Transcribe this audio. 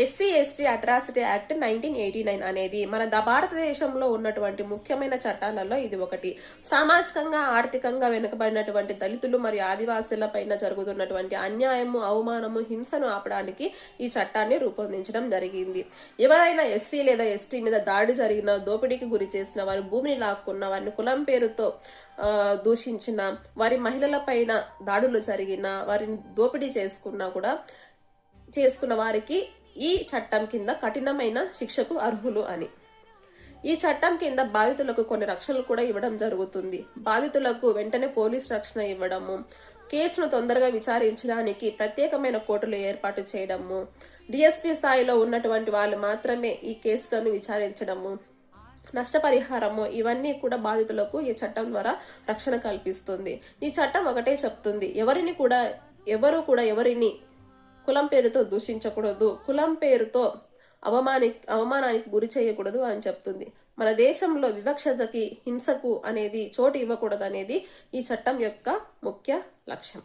SC ST atrocity act 1989 అనేది మన భారతదేశంలో ఉన్నటువంటి ముఖ్యమైన చట్టాలలో ఇది ఒకటి. సామాజికంగా ఆర్థికంగా వెనుకబడినటువంటి దళితులు మరియు ఆదివాసీల పైన జరుగుతున్నటువంటి అన్యాయము, అవమానము, హింసను ఆపడానికి ఈ చట్టాన్ని రూపొందించడం జరిగింది. ఎవరైనా ఎస్సీ లేదా ఎస్టీ మీద దాడి జరిగిన, దోపిడీకి గురి చేసిన, వారి భూమిని లాక్కున్న, వారిని కులం పేరుతో దూషించిన, వారి మహిళల పైన దాడులు జరిగిన, వారిని దోపిడీ చేసుకున్న వారికి ఈ చట్టం కింద కఠినమైన శిక్షకు అర్హులు అని. ఈ చట్టం కింద బాధితులకు కొన్ని రక్షణలు కూడా ఇవ్వడం జరుగుతుంది. బాధితులకు వెంటనే పోలీస్ రక్షణ ఇవ్వడము, కేసును తొందరగా విచారించడానికి ప్రత్యేకమైన కోర్టులు ఏర్పాటు చేయడము, డిఎస్పీ స్థాయిలో ఉన్నటువంటి వాళ్ళు మాత్రమే ఈ కేసులను విచారించడము, నష్టపరిహారము, ఇవన్నీ కూడా బాధితులకు ఈ చట్టం ద్వారా రక్షణ కల్పిస్తుంది. ఈ చట్టం ఒకటే చెప్తుంది, ఎవరు కూడా ఎవరిని కులం పేరుతో దూషించకూడదు, కులం పేరుతో అవమానానికి గురి చేయకూడదు అని చెప్తుంది. మన దేశంలో వివక్షతకి, హింసకు అనేది చోటు ఇవ్వకూడదు అనేది ఈ చట్టం యొక్క ముఖ్య లక్ష్యం.